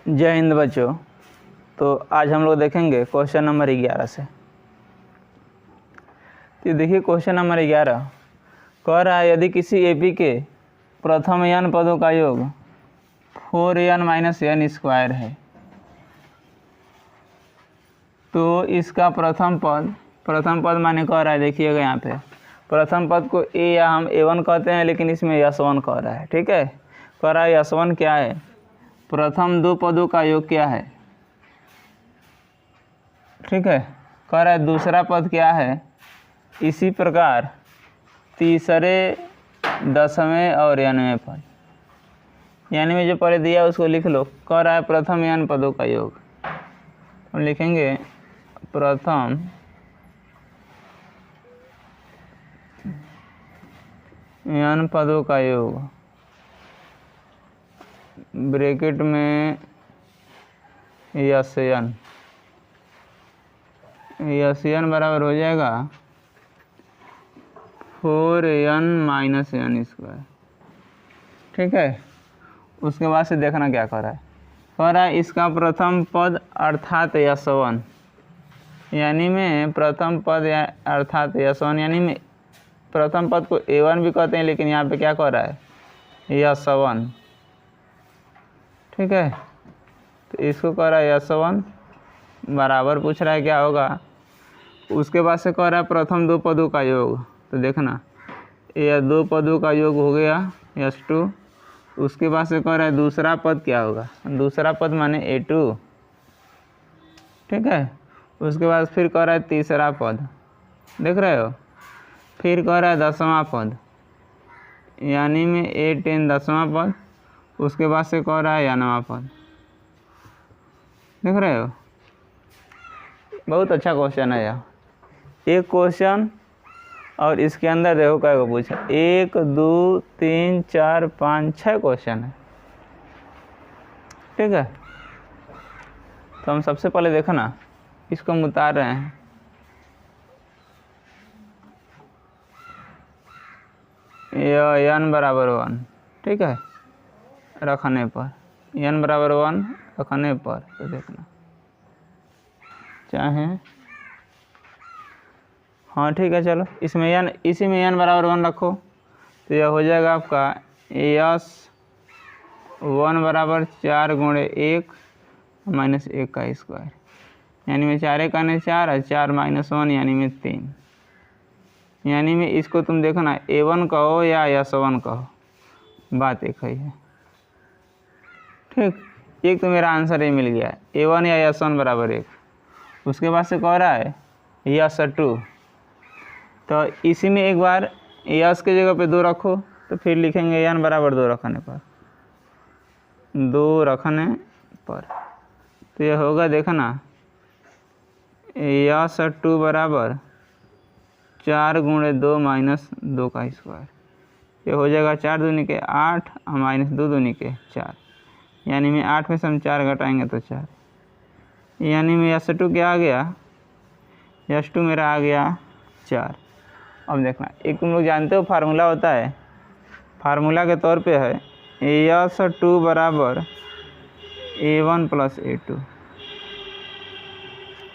जय हिंद बच्चों। तो आज हम लोग देखेंगे क्वेश्चन नंबर 11 से। तो देखिए क्वेश्चन नंबर 11 कह रहा है यदि किसी एपी के प्रथम n पदों का योग 4n माइनस n स्क्वायर है तो इसका प्रथम पद माने कह रहा है, देखिएगा यहाँ पे प्रथम पद को ए या हम a1 कहते हैं, लेकिन इसमें यश1 कह रहा है। ठीक है, कह रहा है यश1 क्या है, प्रथम दो पदों का योग क्या है। ठीक है, कह रहा है दूसरा पद क्या है, इसी प्रकार तीसरे दसवें और nवें पद, यानी में जो पहले दिया उसको लिख लो। कह रहा है प्रथम n पदों का योग, हम लिखेंगे प्रथम n पदों का योग ब्रैकेट में यशन बराबर हो जाएगा 4n माइनस n स्क्वायर। ठीक है, उसके बाद से देखना क्या कर रहा है। कह रहा है इसका प्रथम पद अर्थात यश1, यानी में प्रथम पद अर्थात यश1, यानी में प्रथम पद को a1 भी कहते हैं, लेकिन यहाँ पे क्या कह रहा है, यश1। ठीक है, तो इसको कह रहा है यश1 बराबर पूछ रहा है क्या होगा। उसके बाद से कह रहा है प्रथम दो पदों का योग, तो देखना यह दो पदों का योग हो गया यश2। उसके बाद से कह रहा है दूसरा पद क्या होगा, दूसरा पद माने a2। ठीक है, उसके बाद फिर कह रहा है तीसरा पद, देख रहे हो, फिर कह रहा है दसवां पद, यानी में a10 दसवां पद। उसके बाद से कह रहा है nवां पद, देख रहे हो। बहुत अच्छा क्वेश्चन है यह, एक क्वेश्चन और इसके अंदर देखो क्या पूछा, 1 2 3 4 5 6 क्वेश्चन है। ठीक है, तो हम सबसे पहले देखो ना, इसको हम उतार रहे हैं। यह n बराबर 1, ठीक है, रखने पर n बराबर 1 रखने पर, तो देखना चाहे हाँ ठीक है, चलो इसमें n, इसी में n बराबर 1 रखो, तो यह हो जाएगा आपका यश1 बराबर 4 गुणे 1 माइनस 1 का स्क्वायर, यानी में 4 1 आने 4 और 4 माइनस 1 यानी में 3। यानी में इसको तुम देखो ना a1 कहो या यश1 कहो, बात एक ही है। ठीक, एक तो मेरा आंसर ये मिल गया, a1 या यश1 बराबर 1। उसके बाद से कह रहा है यश2, तो इसी में एक बार यश के जगह पे 2 रखो, तो फिर लिखेंगे n बराबर 2 रखने पर, 2 रखने पर, तो यह होगा देखना यश2 बराबर 4 गुणे 2 माइनस 2 का स्क्वायर। ये हो जाएगा 4 दूनी के 8 और माइनस 2 दूनी के 4, यानी में 8 में से हम 4 घटाएंगे तो 4, यानी में यश2 क्या आ गया, यश2 मेरा आ गया 4। अब देखना, एक तुम लोग जानते हो फार्मूला होता है, फार्मूला के तौर पे है यश2 बराबर a1 प्लस a2।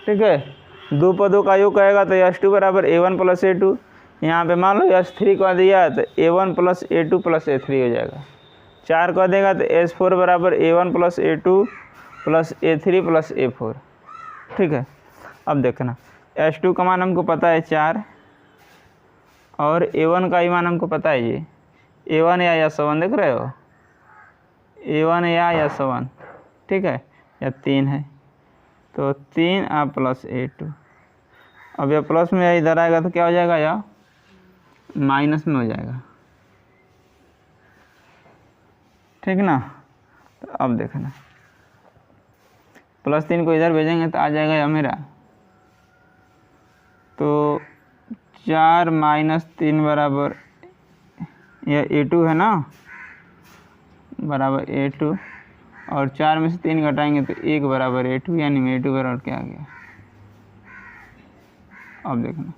ठीक है, दो पदों का योग कहेगा तो यश2 बराबर a1 प्लस a2। यहाँ पे मान लो यश3 का दिया तो a1 plus a2 plus a3 हो जाएगा। 4 का देगा तो s4 बराबर a1 plus a2 plus a3 plus a4। ठीक है, अब देखना s2 का मान हमको पता है 4 और a1 का ही मान हमको पता है ये a1 या यश1, देख रहे हो, a1 या यश1। ठीक है, या 3 है, तो 3 और प्लस a2। अब यह प्लस में इधर आएगा तो क्या हो जाएगा, या माइनस में हो जाएगा। ठीक ना, तो अब देखना प्लस 3 को इधर भेजेंगे तो आ जाएगा या मेरा, तो 4 माइनस 3 बराबर यह a2 है ना, बराबर a2, और 4 में से 3 घटाएंगे तो 1 बराबर a2, यानी में a2 बराबर क्या आ गया। अब देखना,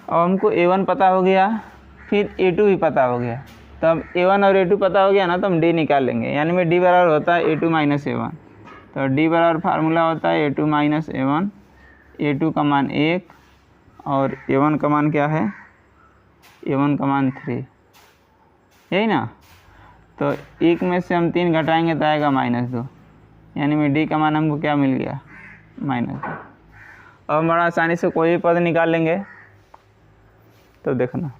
अब हमको a1 पता हो गया, फिर a2 भी पता हो गया, तब A1 और A2 पता हो गया ना, तो हम D निकाल लेंगे, यानी में D बराबर होता है A2 माइनस A1। तो D बराबर फार्मूला होता है A2 माइनस A1, A2 का मान 1 और A1 का मान क्या है, A1 का मान 3, यही ना। तो 1 में से हम 3 घटाएंगे तो आएगा -2, यानी में D का मान हमको क्या मिल गया, -2। अब बड़ा आसानी से कोई भी पद निकाल लेंगे। तो देखना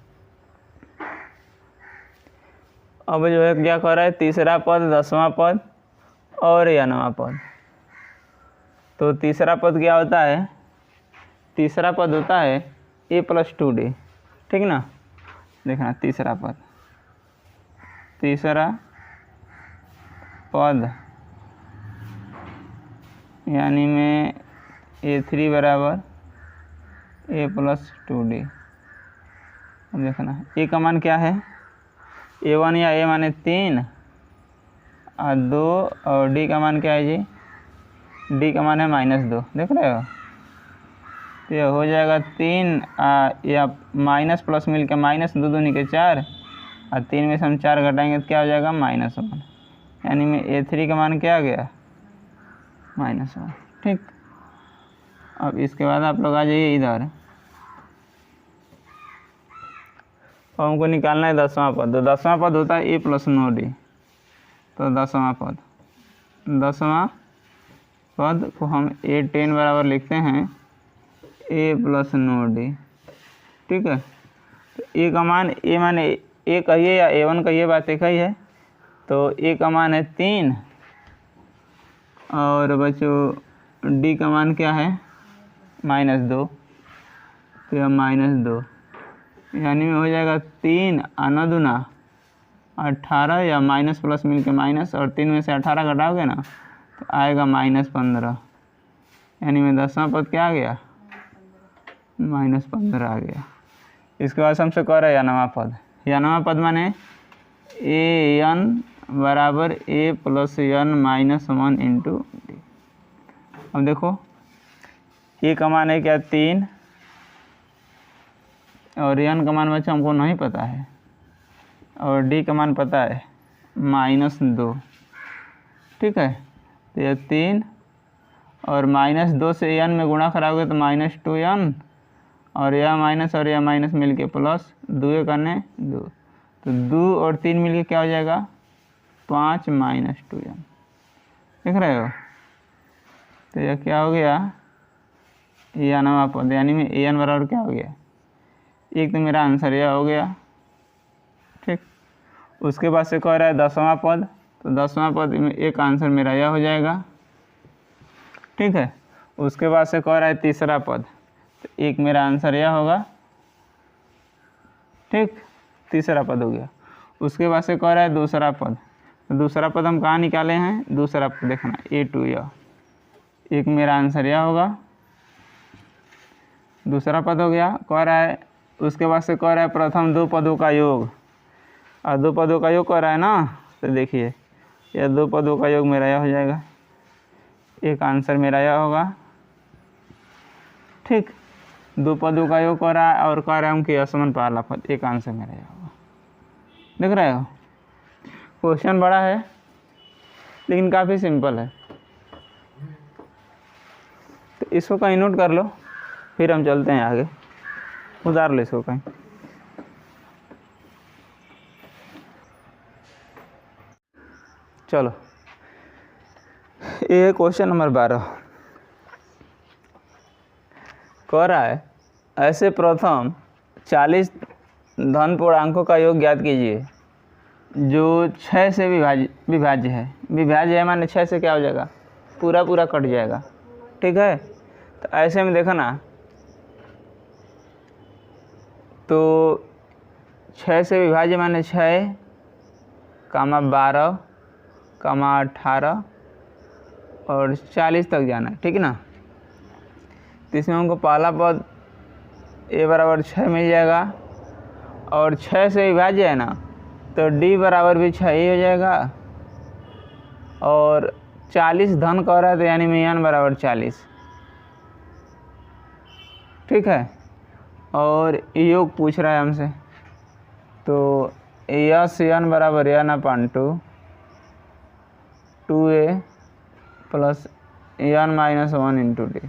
अब जो है क्या कर रहा है, तीसरा पद, 10वां पद और 9वां पद। तो तीसरा पद क्या होता है, तीसरा पद होता है A + 2D, ठीक ना। देखना तीसरा पद, तीसरा पद यानी में A3 बराबर A + 2D। अब देखना A का मान क्या है, A1 या A माने 3 और 2 और D का मान क्या है जी, D का मान है -2, देख रहे हो। तो ये हो जाएगा 3 या माइनस प्लस मिल के -2 दूनी के 4 और 3 में से हम 4 घटाएंगे तो क्या हो जाएगा, -1, यानी में A3 का मान क्या आ गया, -1, ठीक। अब इसके बाद आप लोग आ जाइए इधर, और हमको निकालना है 10वां पद। तो 10वां पद होता है A + 9D। तो 10वां पद, 10वां पद को हम A10 बराबर लिखते हैं A + 9D, ठीक है। तो A का मान, A माने A कहिए या A1 कहिए, बात एक ही है। तो A का मान है 3 और बच्चों D का मान क्या है, -2। तो यह -2 यानी में हो जाएगा 3 और 9 दूना 18 या माइनस प्लस मिल के माइनस, और 3 में से 18 घटाओगे ना तो आएगा -15, यानी में 10वां पद क्या आ गया, -15 आ गया। इसके बाद हमसे कह रहा है 9वां पद। 9वां पद माने AN बराबर A + N - 1 × D। अब देखो A का मान है क्या, 3 और N का मान बच्चा हमको नहीं पता है, और D का मान पता है -2, ठीक है। तो ये 3 और -2 से N में गुणा कराओगे तो -2N, और यह माइनस और यह माइनस मिल के प्लस, 2 करने 2, तो 2 और 3 मिल के क्या हो जाएगा, 5 - 2N, देख रहे हो। तो यह क्या हो गया, यह 9वां पद, यानी में AN बराबर क्या हो गया, एक। तो मेरा आंसर यह हो गया, ठीक। उसके बाद से कह रहा है 10वां पद। तो 10वां पद में एक आंसर मेरा यह हो जाएगा, ठीक है। उसके बाद से कह रहा है तीसरा पद, तो एक मेरा आंसर यह होगा, ठीक, तीसरा पद हो गया। उसके बाद से कह रहा है दूसरा पद। तो दूसरा पद हम कहाँ निकाले हैं, दूसरा पद देखना A2, यह एक मेरा आंसर यह होगा, दूसरा पद हो गया। कह रहा है उसके बाद से कह रहा है प्रथम 2 पदों का योग, और 2 पदों का योग कह रहा है ना। तो देखिए यह 2 पदों का योग मेरा यह हो जाएगा, एक आंसर मेरा यह होगा, ठीक। 2 पदों का योग कर रहा है और कह रहा हूँ कि असमान पहला पद, एक आंसर मेरा यह होगा, देख रहे हो। क्वेश्चन बड़ा है लेकिन काफ़ी सिंपल है, तो इसको कहीं नोट कर लो, फिर हम चलते हैं आगे। उतार लो इसको कहीं। चलो ये क्वेश्चन नंबर 12 कह रहा है, ऐसे प्रथम 40 धन पूर्णांकों का योग ज्ञात कीजिए जो 6 से विभाज्य है। विभाज्य है माने 6 से क्या हो जाएगा, पूरा पूरा कट जाएगा, ठीक है। तो ऐसे में देखो ना, तो 6 से विभाज्य माने 6, 12, 18 और 40 तक जाना है, ठीक है ना। तो इसमें हमको पहला पद A बराबर 6 मिल जाएगा, और 6 से विभाज्य है ना, तो D बराबर भी 6 ही हो जाएगा, और 40 धन कह रहा है तो यानी में N बराबर 40, ठीक है। और योग पूछ रहा है हमसे, तो यस एन बराबर एन अपन 2a plus N minus 1 into D.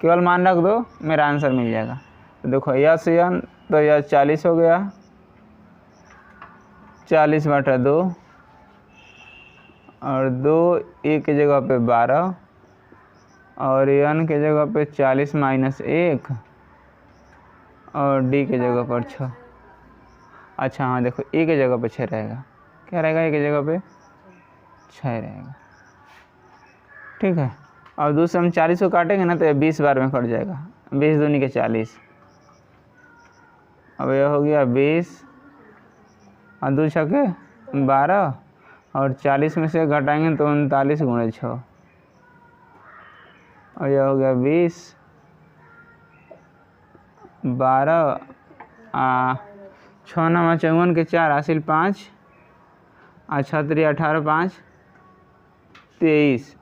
केवल मान रख दो, मेरा आंसर मिल जाएगा। तो देखो यस एन तो यह 40 हो गया, 40/2 और 2 ए की जगह पे 12 और एन के जगह पे 40 माइनस 1 और डी के जगह पर 6। अच्छा हाँ देखो ए के जगह पे 6 रहेगा, क्या रहेगा ए की जगह पे 6 रहेगा। ठीक है, और दूसरे हम 40 को काटेंगे ना तो ये 20 बार में कट जाएगा, 20 दूनी के 40। अब यह हो गया 20 और 2 छके 12 और 40 में से घटाएंगे तो 39 × 6 और यह हो गया 20 12 6 9 54 के 4 हासिल 5 और 6 3 18 5 23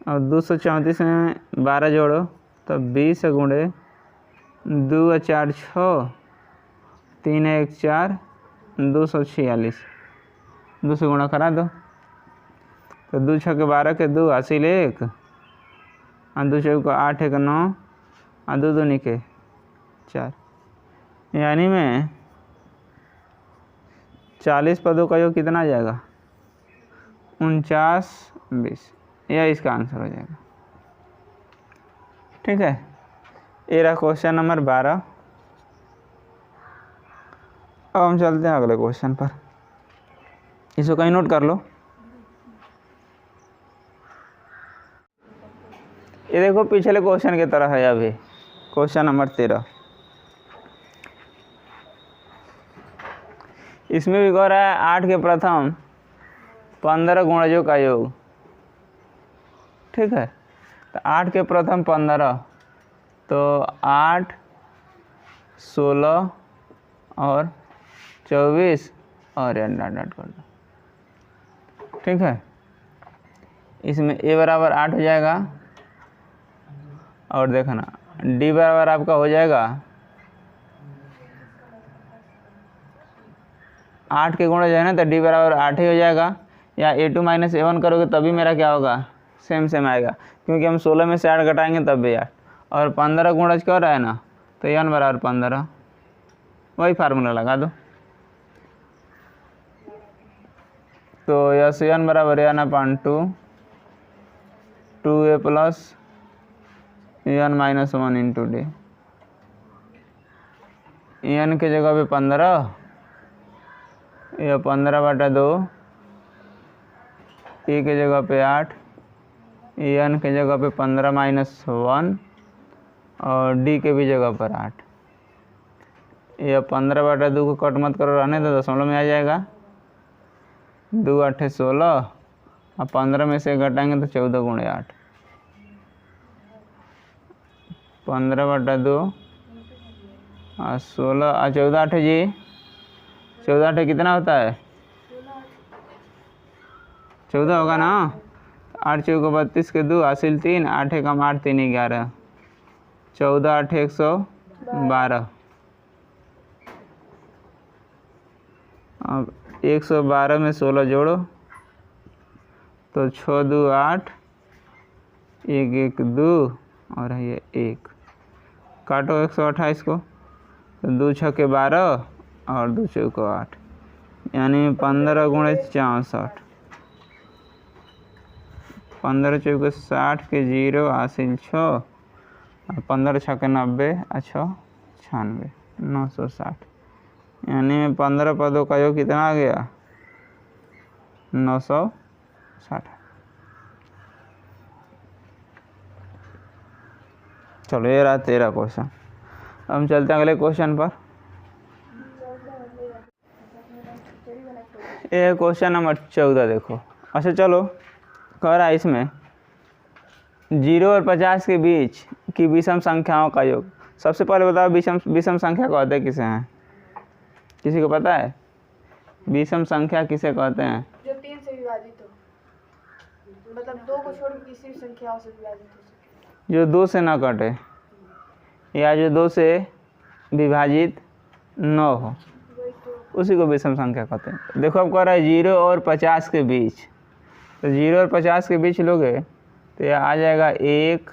और 234 में 12 जोड़ो तो 20 × 2 और 4 6 3 1 4 246। 2 से गुणा करा दो तो 2 छके 12 के 2 हासिल 1 और 2 चौके 8 1 9 और 2 दूनी के 4, यानी में 40 पदों का योग कितना आ जाएगा 49 20। यह इसका आंसर हो जाएगा। ठीक है, ये रहा क्वेश्चन नंबर 12। अब हम चलते हैं अगले क्वेश्चन पर, इसको कहीं नोट कर लो। ये देखो पिछले क्वेश्चन की तरह है, अभी क्वेश्चन नंबर 13। इसमें भी कह रहा है 8 के प्रथम 15 गुणजों का योग। ठीक है, तो 8 के प्रथम 15 तो 8 16 और 24 और डॉट डॉट कर दो। ठीक है, इसमें a बराबर 8 हो जाएगा और देखना d बराबर आपका हो जाएगा 8 के गुणा जो है ना तो d बराबर 8 ही हो जाएगा, या a2 माइनस a1 करोगे तभी मेरा क्या होगा सेम आएगा, क्योंकि हम 16 में से 8 घटाएंगे तब भी 8 और 15 गुणज कर रहा है ना तो n बराबर 15, वही फार्मूला लगा दो। तो यस n बराबर n अपन 2a plus n minus 1 into D. n के जगह पे 15, यह 15/2, e के जगह पे 8, n के जगह पे 15 माइनस 1 और d के भी जगह पर 8। यह 15/2 को कट मत करो, रहने दो, दशमलव में आ जाएगा। 2 8 16 और 15 में से घटाएंगे तो 14 × 8, 15/2 और 16 और 14 8 जी, 14 8 कितना होता है 14 होगा ना। 8 चौके 32 के 2 हासिल 3, 8 एकम 8 3 11, 14 8 112। अब 112 में 16 जोड़ो तो 6 2 8 1 1 2 और ये 1, काटो 128 को तो 2 छके 12 और 2 चौके 8, यानी 15 × 64, 15 चौके 60 के 0 हासिल 6 और 15 छके 90 और 6 96, 960, यानी 15 पदों का योग कितना आ गया 960। चलो ये रहा 13 क्वेश्चन। हम चलते हैं अगले क्वेश्चन पर। ये क्वेश्चन नंबर 14 देखो। अच्छा चलो, कह रहा है इसमें 0 और 50 के बीच की विषम संख्याओं का योग। सबसे पहले बताओ विषम संख्या कहते किसे हैं, किसी को पता है विषम संख्या किसे कहते हैं? जो 3 से विभाजित हो, मतलब 2 को छोड़ के किसी भी संख्याओं से विभाजित हो सके, जो 2 से ना कटे या जो 2 से विभाजित न हो। उसी को विषम संख्या कहते हैं। देखो अब कह रहा है 0 और 50 के बीच, तो 0 और 50 के बीच लोगे तो यह आ जाएगा 1,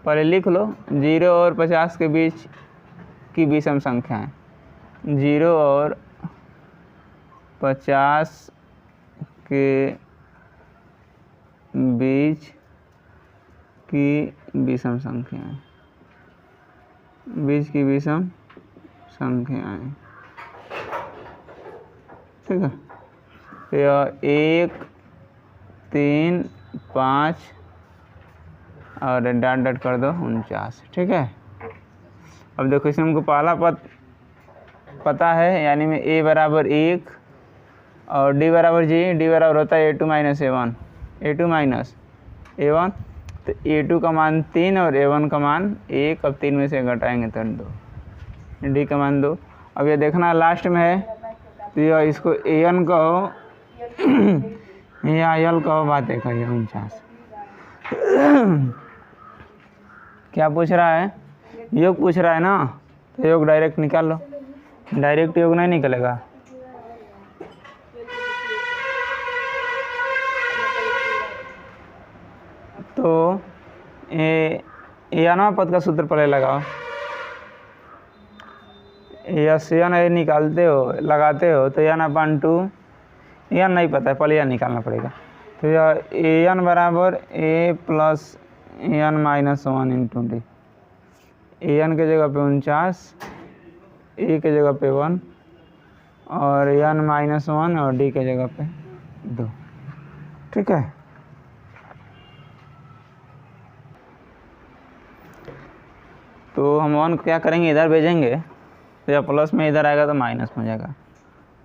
पहले लिख लो 0 और 50 के बीच की विषम संख्या है, 0 और 50 के बीच की विषम संख्याएं, बीच की विषम संख्याएं, ठीक है। तो यह 1, 3, 5 और डॉट डॉट कर दो 49, ठीक है। अब देखो इसमें हमको पहला पद पता है, यानी में a बराबर 1 और d बराबर जी, d बराबर होता है a2 minus a1, a2 minus a1, तो a2 का मान 3 और a1 का मान 1। अब 3 में से घटाएंगे तो 2, d का मान 2। अब ये देखना लास्ट में है, तो यह इसको an कहो या यल कहो, बातें कहिए 49। क्या पूछ रहा है? योग पूछ रहा है ना, तो योग डायरेक्ट निकाल लो, डायरेक्ट योग नहीं निकलेगा। तो यानवा पद का सूत्र पहले लगाओ, यन ए निकालते हो लगाते हो तो यन अपन 2, यन नहीं पता है, पहले यन निकालना पड़ेगा। तो यह एन बराबर a plus N minus 1 into D, N के जगह पे 49, ए के जगह पे 1 और एन माइनस 1 और डी के जगह पे 2, ठीक है। तो हम 1 क्या करेंगे, इधर भेजेंगे, तो या प्लस में इधर आएगा तो माइनस में हो जाएगा।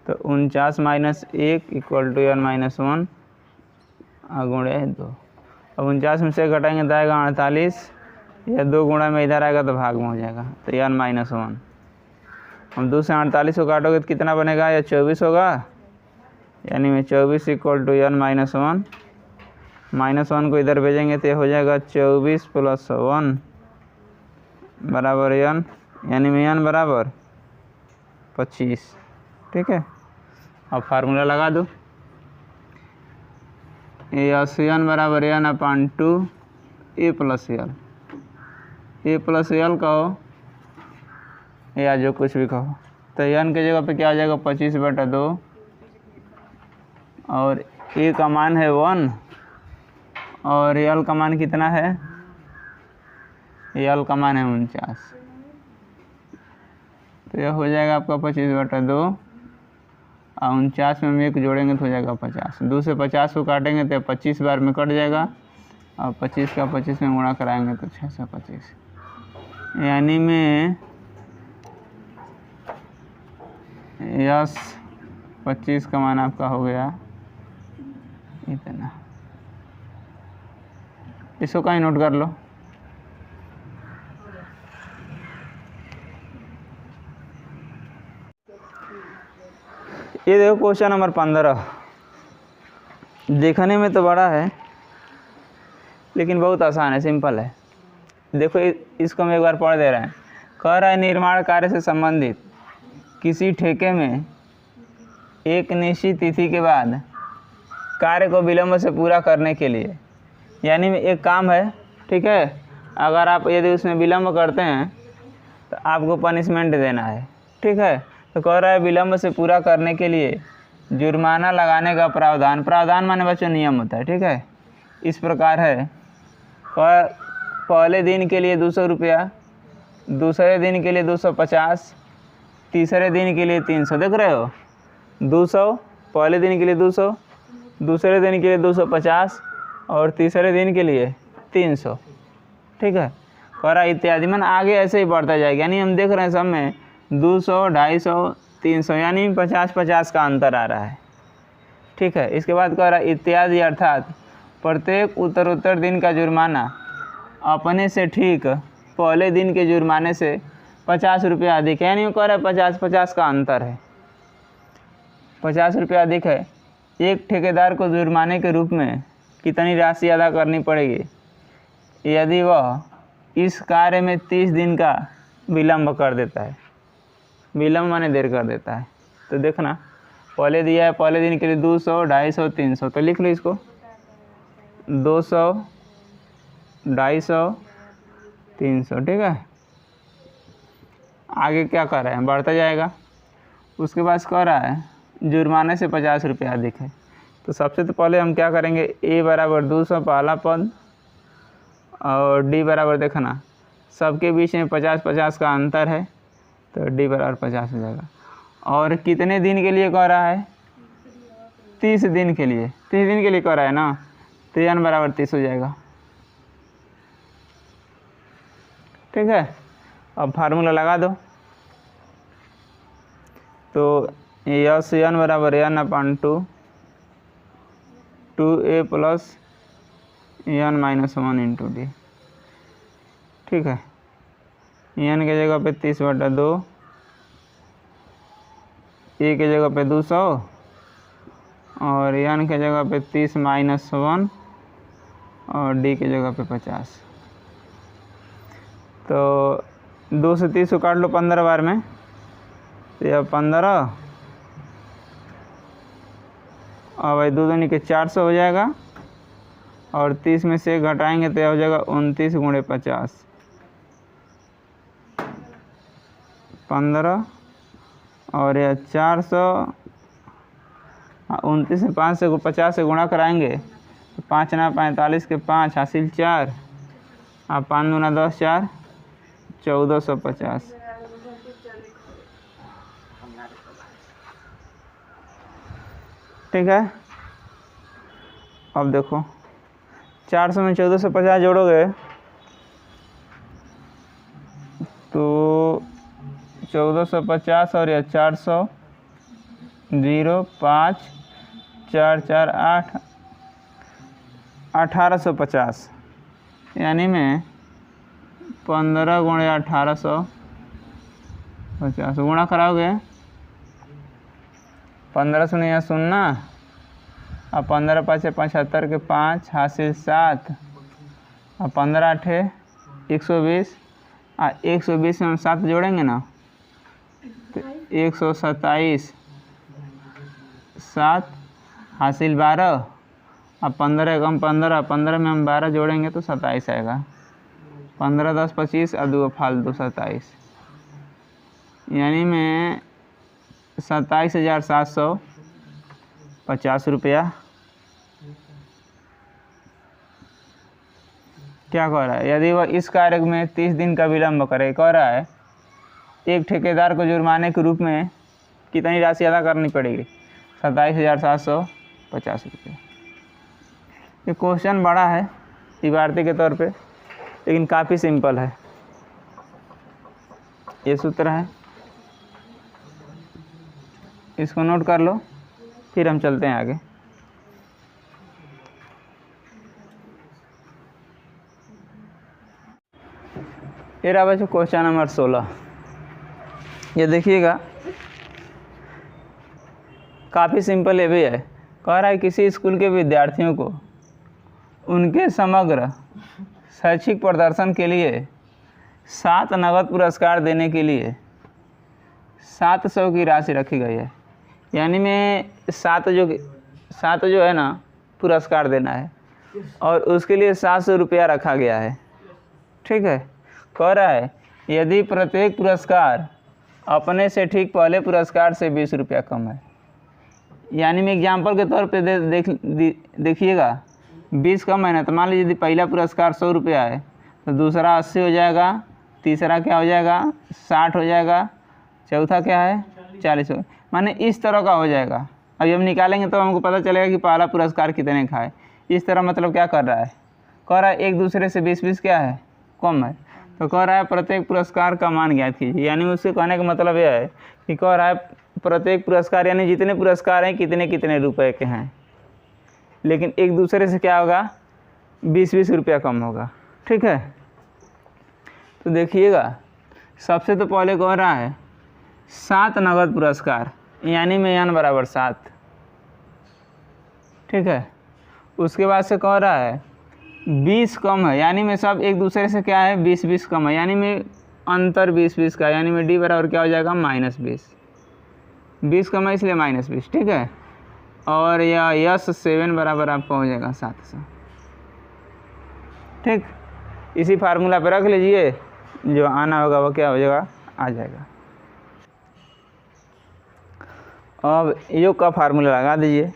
तो 49 minus 1 equal to N minus 1 गुणे 2। अब 49 में से घटाएंगे तो आएगा 48, या 2 गुणा में इधर आएगा तो भाग में हो जाएगा, तो एन माइनस 1। हम 2 से 48 को काटोगे तो कितना बनेगा, या 24 होगा, यानी में 24 equal to N minus 1, minus 1 को इधर भेजेंगे तो ये हो जाएगा 24 प्लस 1 बराबर एन, यानी में एन बराबर 25, ठीक है। अब फार्मूला लगा दो, एन बराबर एन अपान 2 ए प्लस एल कहो या जो कुछ भी कहो। तो एन के जगह पे क्या हो जाएगा 25/2 और ए का मान है 1 और एल का मान कितना है, एल का मान है 49। तो यह हो जाएगा आपका 25/2 और 49 में हम 1 जोड़ेंगे तो हो जाएगा 50। 2 से 50 को काटेंगे तो 25 बार में कट जाएगा और 25 का 25 में गुणा कराएंगे तो 625, यानी में 25 का मान आपका हो गया इतना। इसको कहीं नोट कर लो। ये देखो क्वेश्चन नंबर 15, देखने में तो बड़ा है लेकिन बहुत आसान है, सिंपल है। देखो इसको हम एक बार पढ़ दे रहे हैं। कह रहा है निर्माण कार्य से संबंधित किसी ठेके में एक निश्चित तिथि के बाद कार्य को विलंब से पूरा करने के लिए, यानी एक काम है, ठीक है, अगर आप यदि उसमें विलंब करते हैं तो आपको पनिशमेंट देना है, ठीक है। तो कह रहा है विलंब से पूरा करने के लिए जुर्माना लगाने का प्रावधान, प्रावधान माने बच्चों नियम होता है, ठीक है। इस प्रकार है, पहले दिन के लिए 200 रुपया, दूसरे दिन के लिए 250, तीसरे दिन के लिए 300, देख रहे हो, 200 पहले दिन के लिए 200, दूसरे दिन के लिए 250 और तीसरे दिन के लिए 300, ठीक है। कह रहा इत्यादि मन आगे ऐसे ही बढ़ता जाएगा, यानी हम देख रहे हैं सब में 200, 250, 300, यानी 50-50 का अंतर आ रहा है, ठीक है। इसके बाद कह रहा इत्यादि अर्थात प्रत्येक उत्तरोत्तर दिन का जुर्माना अपने से ठीक पहले दिन के जुर्माने से 50 रुपया अधिक है, यानी कह रहा है 50-50 का अंतर है, 50 रुपया अधिक है। एक ठेकेदार को जुर्माने के रूप में कितनी राशि अदा करनी पड़ेगी यदि वह इस कार्य में 30 दिन का विलंब कर देता है। विलम्ब माने देर कर देता है। तो देखना पहले दिया है पहले दिन के लिए 200, 250, 300, तो लिख लो इसको 200, 250, 300, ठीक है। आगे क्या कर रहे हैं, बढ़ता जाएगा। उसके बाद कह रहा है जुर्माने से 50 रुपये अधिक है। तो सबसे तो पहले हम क्या करेंगे, ए बराबर 200 पहला पद और डी बराबर देखना सबके बीच में 50-50 का अंतर है, तो डी बराबर 50 हो जाएगा। और कितने दिन के लिए कह रहा है, 30 दिन के लिए, 30 दिन के लिए कह रहा है ना, तो n बराबर 30 हो जाएगा, ठीक है। अब फार्मूला लगा दो, तो यस n बराबर n/2 2a plus n-1 into D, ठीक है। n के जगह पे 30/2, ए के जगह पे 200 और n के जगह पे 30-1 और डी के जगह पे 50। तो 2 से 30 को काट लो 15 बार में, तो यह 15 और भाई 2 दूनी के 400 हो जाएगा और 30 में से घटाएंगे तो यह हो जाएगा 29 × 50, 15 और यह 400, 29 में 5 से 50 से गुणा कराएंगे तो 5 × 45 के 5 हासिल 4 और 5 दूना 10 4 1450, ठीक है। अब देखो 400 में 1450 जोड़ोगे तो 1450 और यह 400 0 5 4 4 8 1850, यानी में 15 × 1850 गुणा कराओगे 15 शून्य या 0 और 15 5 75 के 5 हासिल 7 और 15 8 120 और 120 में हम 7 जोड़ेंगे ना तो 127, 7 हासिल 12 और 15 कम 15, 15 में हम 12 जोड़ेंगे तो 27 आएगा। 15 10 25 और 2 फालतू 27, यानी में 27,750 रुपया। क्या कह रहा है, यदि वह इस कार्य में 30 दिन का विलम्ब करे, कह रहा है एक ठेकेदार को जुर्माने के रूप में कितनी राशि अदा करनी पड़ेगी, 27,750 रुपये। ये क्वेश्चन बड़ा है इबारती के तौर पे, लेकिन काफ़ी सिंपल है। ये सूत्र है, इसको नोट कर लो, फिर हम चलते हैं आगे। ये रहा बच्चों क्वेश्चन नंबर 16। ये देखिएगा काफ़ी सिंपल ये भी है। कह रहा है किसी स्कूल के विद्यार्थियों को उनके समग्र शैक्षिक प्रदर्शन के लिए 7 नगद पुरस्कार देने के लिए 700 की राशि रखी गई है। यानी में 7 जो है ना पुरस्कार देना है और उसके लिए 700 रुपया रखा गया है, ठीक है। कह रहा है यदि प्रत्येक पुरस्कार अपने से ठीक पहले पुरस्कार से 20 रुपया कम है, यानी में एग्जाम्पल के तौर पे देखिएगा 20 कम है ना, तो मान लीजिए यदि पहला पुरस्कार 100 रुपया है तो दूसरा 80 हो जाएगा, तीसरा क्या हो जाएगा 60 हो जाएगा, चौथा क्या है 40 हो, माने इस तरह का हो जाएगा। अब हम निकालेंगे तो हमको पता चलेगा कि पहला पुरस्कार कितने का है। इस तरह मतलब क्या कर रहा है, कह रहा है एक दूसरे से 20-20 क्या है कम है, तो कह रहा है प्रत्येक पुरस्कार का मान ज्ञात कीजिए। यानी उससे कहने का मतलब यह है कि कह रहा है प्रत्येक पुरस्कार यानी जितने पुरस्कार हैं कितने कितने रुपए के हैं, लेकिन एक दूसरे से क्या होगा 20-20 रुपया कम होगा, ठीक है। तो देखिएगा सबसे तो पहले कह रहा है 7 नगद पुरस्कार, यानी में n बराबर 7, ठीक है। उसके बाद से कह रहा है 20 कम है, यानी में सब एक दूसरे से क्या है 20-20 कम है, यानी में अंतर 20-20 का, यानी में डी बराबर क्या हो जाएगा -20। 20 कमा इसलिए -20, ठीक है। और या यस 7 बराबर आपका हो जाएगा 700, ठीक। इसी फार्मूला पे रख लीजिए, जो आना होगा वो क्या हो जाएगा, आ जाएगा। अब योग का फार्मूला लगा दीजिए,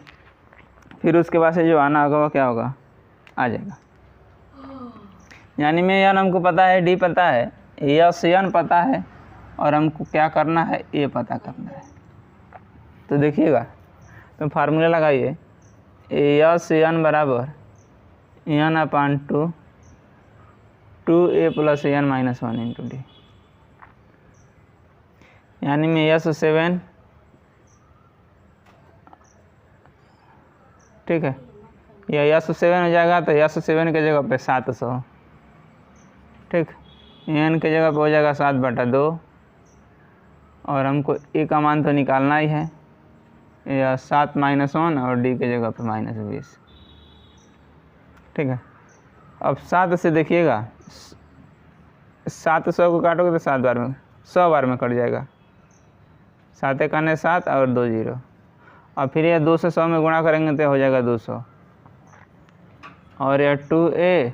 फिर उसके बाद से जो आना होगा वो क्या होगा, आ जाएगा। यानी में यन हमको पता है, डी पता है, यस यन पता है, और हमको क्या करना है, ए पता करना है। तो देखिएगा, तो फार्मूला लगाइए, यस यन बराबर यन अपान 2a + n - 1 इंटू डी, यानी में यस 7, ठीक है। या यस 7 हो जाएगा, तो यस 7 के जगह पे 700, ठीक। एन के जगह पे हो जाएगा 7/2, और हमको ए का मान तो निकालना ही है, या 7 - 1, और डी के जगह पे -20, ठीक है। अब 7 से देखिएगा, 700 को काटोगे तो 7 बार में 100 बार में कट जाएगा, 7 × 9 7 और 2 0, और फिर यह 2 से 100 में गुणा करेंगे तो हो जाएगा 200, और यह 2a,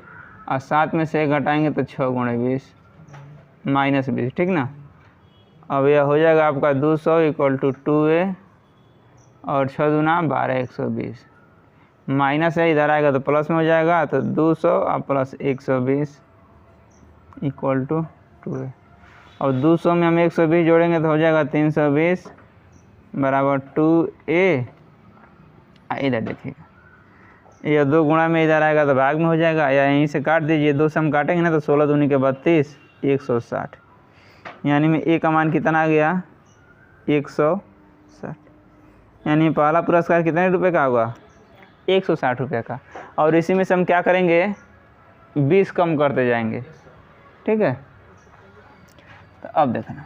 और 7 में से 1 घटाएंगे तो 6 × 20 -20, ठीक ना। अब यह हो जाएगा आपका 200 = 2a, और 6 दूना 12, 120, माइनस है इधर आएगा तो प्लस में हो जाएगा, तो 200 और प्लस 120 = 2a, और 200 में हम 120 जोड़ेंगे तो हो जाएगा 320 बराबर 2a। इधर देखिएगा, यह 2 गुणा में इधर आएगा तो भाग में हो जाएगा, या यहीं से काट दीजिए, 2 से हम काटेंगे ना तो 16 दूनी के 32, 160, यानी में ए का मान कितना आ गया, 160, यानी पहला पुरस्कार कितने रुपए का होगा, 160 रुपये का। और इसी में से हम क्या करेंगे, 20 कम करते जाएंगे, ठीक है। तो अब देखना,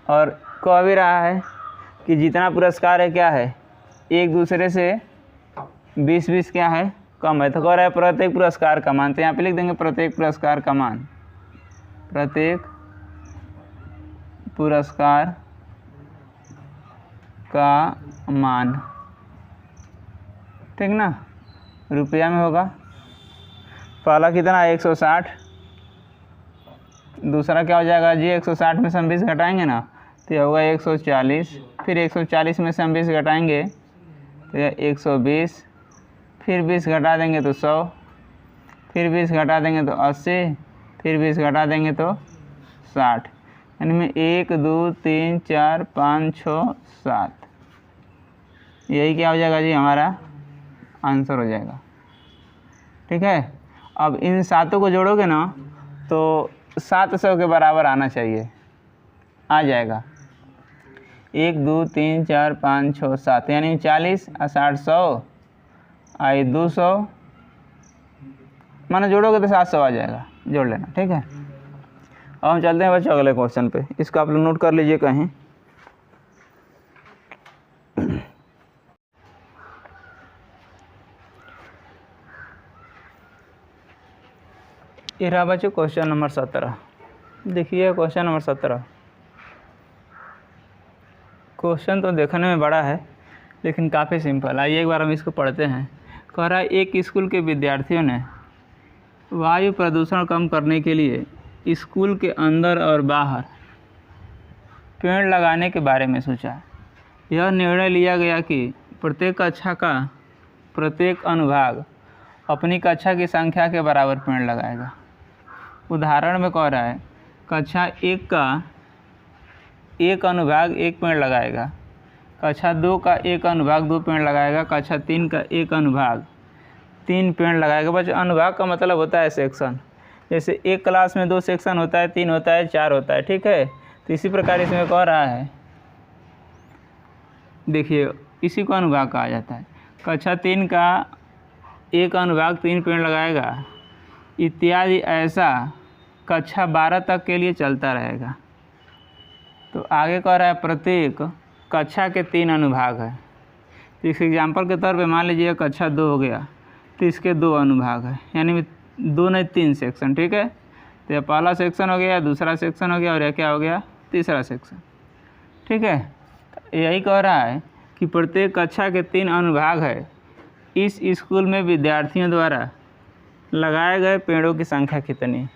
और कह भी रहा है कि जितना पुरस्कार है क्या है, एक दूसरे से 20-20 क्या है, कम है। तो कह रहा है प्रत्येक पुरस्कार का मान, तो यहाँ पे लिख देंगे प्रत्येक पुरस्कार का मान, प्रत्येक पुरस्कार का मान, ठीक ना, रुपया में होगा। पहला कितना, 160, दूसरा क्या हो जाएगा जी, 160 में से हम 20 घटाएंगे ना तो यह होगा 140, फिर 140 में से हम 20 घटाएंगे तो यह 120, फिर 20 घटा देंगे तो 100, फिर 20 घटा देंगे तो 80, फिर 20 घटा देंगे तो 60, यानी में 1 2 3 4 5 6 7, यही क्या हो जाएगा जी, हमारा आंसर हो जाएगा, ठीक है। अब इन सातों को जोड़ोगे ना तो 700 के बराबर आना चाहिए, आ जाएगा। 1 2 3 4 5 6 7, यानी 40 और 60 100 आई 200, माना जोड़ोगे तो 700 आ जाएगा, जोड़ लेना, ठीक है। अब हम चलते हैं बच्चों अगले क्वेश्चन पे, इसको आप लोग नोट कर लीजिए कहीं। ये रहा बच्चों क्वेश्चन नंबर 17। देखिए क्वेश्चन नंबर 17, क्वेश्चन तो देखने में बड़ा है लेकिन काफ़ी सिंपल। आइए एक बार हम इसको पढ़ते हैं। कह रहा है एक स्कूल के विद्यार्थियों ने वायु प्रदूषण कम करने के लिए स्कूल के अंदर और बाहर पेड़ लगाने के बारे में सोचा। यह निर्णय लिया गया कि प्रत्येक कक्षा का प्रत्येक अनुभाग अपनी कक्षा की संख्या के बराबर पेड़ लगाएगा। उदाहरण में कह रहा है कक्षा 1 का एक अनुभाग 1 पेड़ लगाएगा, कक्षा 2 का एक अनुभाग 2 पेड़ लगाएगा, कक्षा 3 का एक अनुभाग 3 पेड़ लगाएगा। बच्चों अनुभाग का मतलब होता है सेक्शन, जैसे एक क्लास में 2 सेक्शन होता है, 3 होता है, 4 होता है, ठीक है। तो इसी प्रकार इसमें कह रहा है, देखिए इसी को अनुभाग कहा जाता है। कक्षा 3 का एक अनुभाग 3 पेड़ लगाएगा इत्यादि, ऐसा कक्षा 12 तक के लिए चलता रहेगा। तो आगे कह रहा है प्रत्येक कक्षा के 3 अनुभाग है। तो इस एग्जाम्पल के तौर पे मान लीजिए कक्षा 2 हो गया तो इसके 2 अनुभाग है, यानी 2 नहीं 3 सेक्शन, ठीक है। तो यह पहला सेक्शन हो गया, दूसरा सेक्शन हो गया, और यह क्या हो गया, तीसरा सेक्शन। ठीक है, यही कह रहा है कि प्रत्येक कक्षा के 3 अनुभाग है। इस स्कूल में विद्यार्थियों द्वारा लगाए गए पेड़ों की संख्या कितनी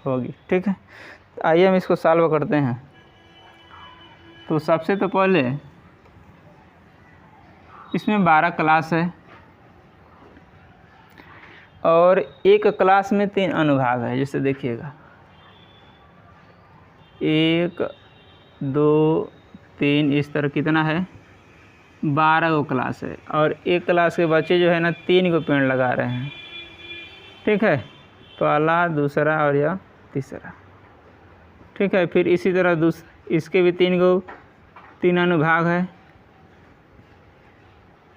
होगी। ठीक है, आइए हम इसको सॉल्व करते हैं। तो सबसे तो पहले इसमें 12 क्लास है और एक क्लास में 3 अनुभाग है। जैसे देखिएगा 1 2 3 इस तरह कितना है, 12 गो क्लास है, और एक क्लास के बच्चे जो है ना 3 गो पेड़ लगा रहे हैं। ठीक है, पहला, दूसरा और यह तीसरा। ठीक है, फिर इसी तरह इसके भी 3 अनुभाग है।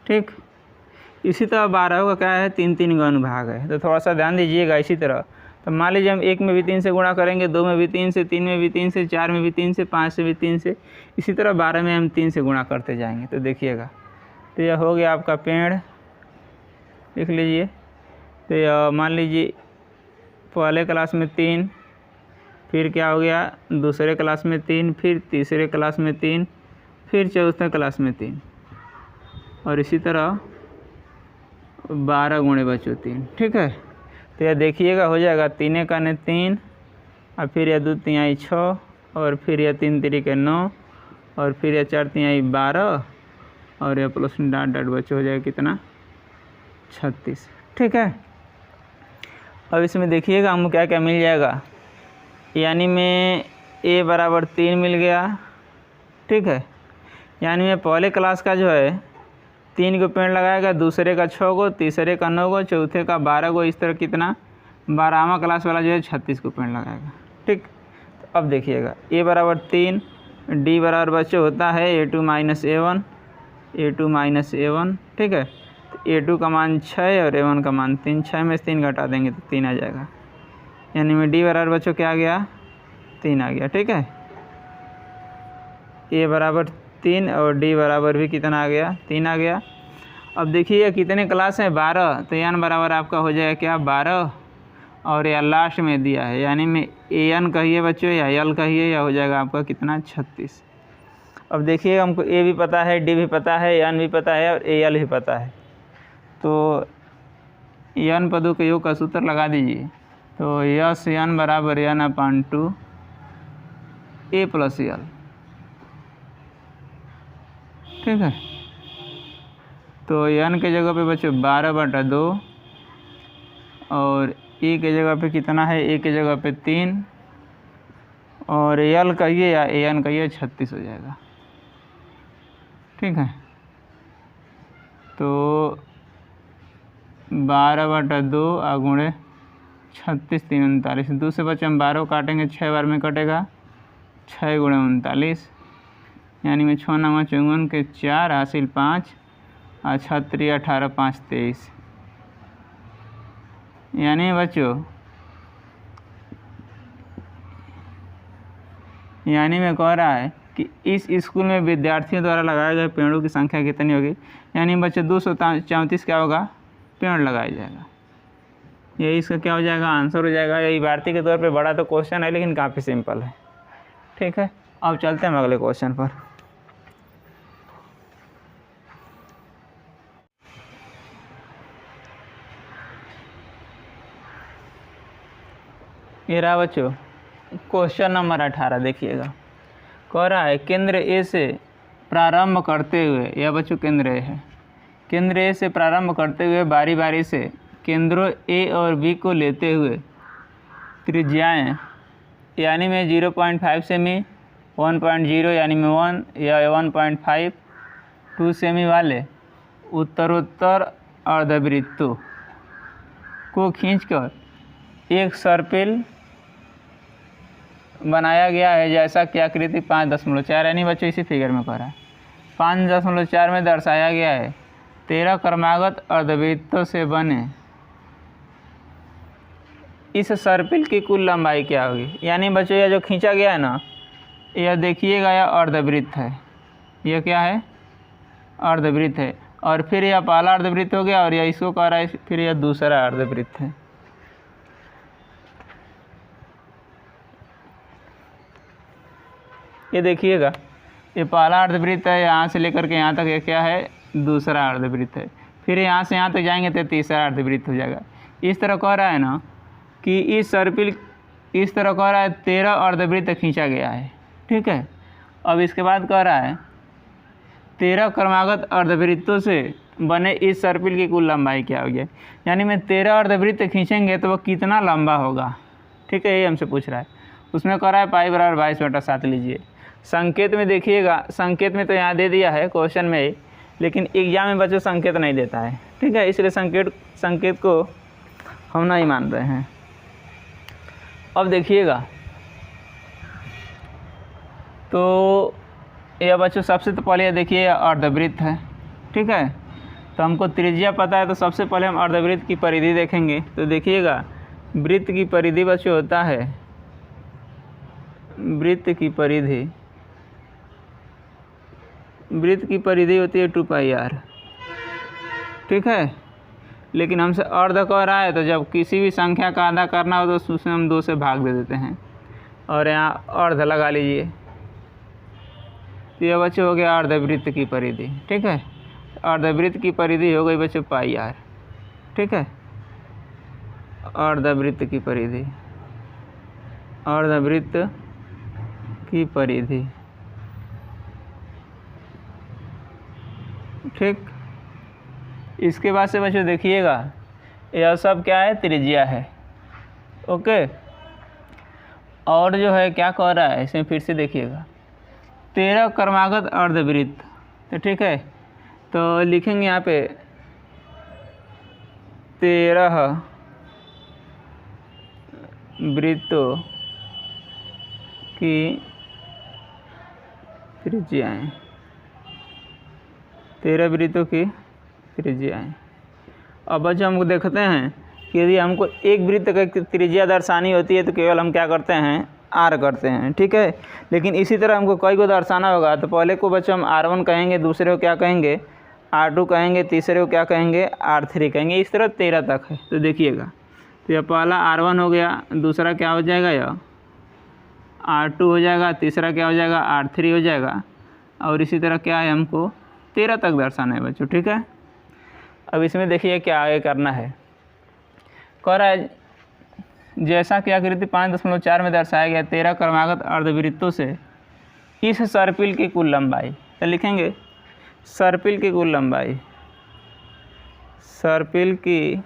ठीक, इसी तरह 12 का क्या है, 3 गो अनुभाग है। तो थोड़ा सा ध्यान दीजिएगा। इसी तरह तो मान लीजिए हम 1 में भी 3 से गुणा करेंगे, 2 में भी 3 से, 3 में भी 3 से, 4 में भी 3 से, 5 से भी 3 से, इसी तरह 12 में हम 3 से गुणा करते जाएंगे। तो देखिएगा, तो यह हो गया आपका पेड़, लिख लीजिए। तो यह मान लीजिए पहले क्लास में 3, फिर क्या हो गया, दूसरे क्लास में 3, फिर तीसरे क्लास में 3, फिर चौथे क्लास में 3, और इसी तरह 12 गुणे बच्चों 3। ठीक है, तो यह देखिएगा हो जाएगा 3 का 3, और फिर यह 2 तिहाई 6, और फिर यह 3 तिरिके 9, और फिर यह 4 तिहाई 12, और यह प्लस डॉट डॉट बच्चों हो जाएगा कितना, 36। ठीक है, अब इसमें देखिएगा हमको क्या क्या मिल जाएगा, यानी में a बराबर 3 मिल गया। ठीक है, यानी में पहले क्लास का जो है 3 गो पेड़ लगाएगा, दूसरे का 6 गो, तीसरे का 9 गो, चौथे का 12 गो, इस तरह कितना, 12वां क्लास वाला जो है 36 को पेड़ लगाएगा। ठीक, तो अब देखिएगा a बराबर 3, d बराबर बच्चों होता है a2 minus a1, a2 minus a1। ठीक है, तो a2 का मान 6 और a1 का मान 3, 6 में से 3 घटा देंगे तो 3 आ जाएगा, यानी में d बराबर बच्चों क्या आ गया, 3 आ गया। ठीक है, a बराबर 3 और d बराबर भी कितना आ गया, 3 आ गया। अब देखिए कितने क्लास हैं, 12, तो n बराबर आपका हो जाएगा क्या, 12, और या लास्ट में दिया है, यानी में an कहिए बच्चों या l कहिए, या हो जाएगा आपका कितना, 36। अब देखिए हमको a भी पता है, d भी पता है, n भी पता है, और al भी पता है। तो n पदों के योग का सूत्र लगा दीजिए। तो यस n बराबर n/2 a प्लस l। ठीक है, तो n के जगह पे बच्चों 12/2, और e के जगह पे कितना है, a के जगह पे 3, और l कहिए या an कहिए, 36 हो जाएगा। ठीक है, तो 12/2 गुणे 36, 3 39, 2 से बच्चे हम 12 काटेंगे, 6 बार में कटेगा, 6 गुणे 39, यानी में 6 9 54 के 4 हासिल 5, और 6 3 18 5 23, यानी बच्चों यानी में कह रहा है कि इस स्कूल में विद्यार्थियों द्वारा लगाए गए पेड़ों की संख्या कितनी होगी, यानी बच्चों 234 क्या होगा, पेड़ लगाया जाएगा। यही इसका क्या हो जाएगा, आंसर हो जाएगा। यही भारतीय के तौर पे बड़ा तो क्वेश्चन है, लेकिन काफ़ी सिंपल है। ठीक है, अब चलते हैं हम अगले क्वेश्चन पर। ये रहा बच्चों क्वेश्चन नंबर 18। देखिएगा कह रहा है केंद्र ए से प्रारंभ करते हुए, यह बच्चों केंद्र ए है, केंद्र ए से प्रारंभ करते हुए बारी बारी से केंद्रों ए और बी को लेते हुए त्रिज्याएँ यानी में 0.5 सेमी, 1.0 यानी में 1 या 1.5, 2 सेमी वाले उत्तरोत्तर अर्धवृत्तों को खींचकर एक सर्पिल बनाया गया है, जैसा कि आकृति 5.4 यानी बच्चों इसी फिगर में कह रहा है 5.4 में दर्शाया गया है। 13 क्रमागत अर्धवृत्तों से बने इस सर्पिल की कुल लंबाई क्या होगी। यानी बच्चों यह जो खींचा गया है ना, यह देखिएगा यह अर्धवृत्त है, यह क्या है, अर्धवृत्त है, और फिर यह पहला अर्धवृत्त हो गया और यह इसको कह रहा है, फिर यह दूसरा अर्धवृत्त है। ये देखिएगा, ये पहला अर्धवृत्त है, यहाँ से लेकर के यहाँ तक ये क्या है, दूसरा अर्धवृत्त है। फिर यहाँ से यहाँ तक जाएंगे तो तीसरा अर्धवृत्त हो जाएगा। इस तरह कह रहा है ना कि इस सर्पिल इस तरह कह रहा है 13 अर्धवृत्त खींचा गया है, ठीक है। अब इसके बाद कह रहा है 13 क्रमागत अर्धवृत्तों से बने इस सर्पिल की कुल लंबाई क्या होगी, यानी में 13 अर्धवृत्त खींचेंगे तो वह कितना लंबा होगा, ठीक है, ये हमसे पूछ रहा है। उसमें कह रहा है पाई बराबर 22/7 लीजिए। संकेत में देखिएगा, संकेत में तो यहाँ दे दिया है क्वेश्चन में ही, लेकिन एग्जाम में बच्चों संकेत नहीं देता है, ठीक है, इसलिए संकेत को हम नहीं मान रहे हैं। अब देखिएगा, तो यह बच्चों सबसे तो पहले देखिए अर्धवृत्त है, ठीक है। तो हमको त्रिज्या पता है, तो सबसे पहले हम अर्धवृत्त की परिधि देखेंगे। तो देखिएगा, वृत्त की परिधि बच्चों होता है, वृत्त की परिधि होती है 2πr, ठीक है। लेकिन हमसे अर्ध कह रहा है, तो जब किसी भी संख्या का आधा करना हो तो उसमें हम 2 से भाग दे देते हैं और यहाँ अर्ध लगा लीजिए। तो यह बच्चों हो गया अर्धवृत्त की परिधि, ठीक है। अर्धवृत्त की परिधि हो गई बच्चों πr, ठीक है। अर्धवृत्त की परिधि, अर्धवृत्त की परिधि, ठीक। इसके बाद से बच्चों देखिएगा, यह सब क्या है, त्रिज्या है, ओके। और जो है क्या कह रहा है, इसमें फिर से देखिएगा 13 क्रमागत अर्धवृत्त, तो ठीक है। तो लिखेंगे यहाँ पे 13 वृत्तों की त्रिज्याएँ, 13 वृत्तों की त्रिज्याएँ। अब बच्चों हमको देखते हैं कि यदि हमको एक वृत्त का त्रिज्या दर्शानी होती है तो केवल हम क्या करते हैं, r करते हैं, ठीक है। लेकिन इसी तरह हमको कई को दर्शाना होगा, तो पहले को बच्चों हम r1 कहेंगे, दूसरे को क्या कहेंगे, r2 कहेंगे, तीसरे को क्या कहेंगे, r3 कहेंगे, इस तरह 13 तक है। तो देखिएगा, तो यह पहला r1 हो गया, दूसरा क्या हो जाएगा, यह r2 हो जाएगा, तीसरा क्या हो जाएगा, r3 हो जाएगा, और इसी तरह क्या है, हमको 13 तक दर्शाना है बच्चों, ठीक है। अब इसमें देखिए क्या आगे करना है, कह रहा है जैसा कि आकृति 5.4 में दर्शाया गया 13 क्रमागत अर्धवृत्तों से इस सर्पिल की कुल लंबाई, तो लिखेंगे सर्पिल की कुल लंबाई, सर्पिल की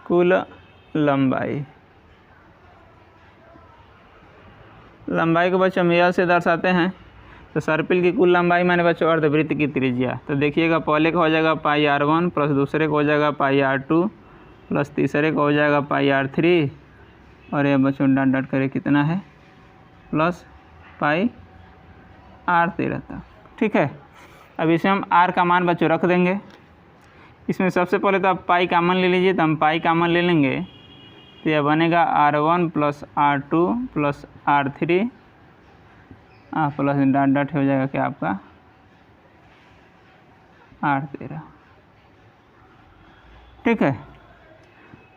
कुल लंबाई, लंबाई को बच्चों हम एल से दर्शाते हैं। तो सर्पिल की कुल लंबाई माने बच्चों अर्धवृत्त की त्रिज्या। तो देखिएगा, पहले का हो जाएगा πr1 प्लस दूसरे को हो जाएगा πr2 प्लस तीसरे को हो जाएगा πr3, और ये बच्चों डट डट करे कितना है, प्लस πr13 तक, ठीक है। अब इसमें हम r का मान बच्चों रख देंगे। इसमें सबसे पहले तो आप पाई कामन ले लीजिए, तो हम पाई कामन ले लेंगे, तो यह बनेगा r1 plus r2 plus r3 plus dot dot हो जाएगा क्या आपका r13, ठीक है।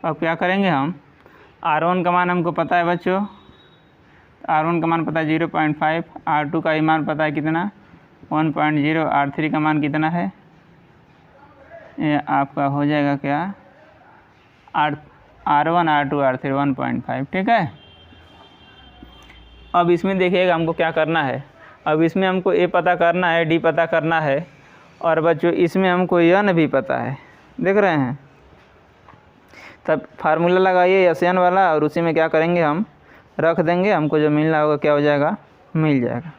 अब क्या करेंगे हम, r1 का मान हमको पता है बच्चों, r1 का मान पता है 0.5, r2 का ही मान पता है कितना 1.0, r3 का मान कितना है, ये आपका हो जाएगा क्या r1 r2 r3 1.5, ठीक है। अब इसमें देखिएगा हमको क्या करना है, अब इसमें हमको ए पता करना है, डी पता करना है, और बच्चों इसमें हमको एन भी पता है, देख रहे हैं। तब फार्मूला लगाइए SN वाला, और उसी में क्या करेंगे, हम रख देंगे, हमको जो मिलना होगा क्या हो जाएगा, मिल जाएगा।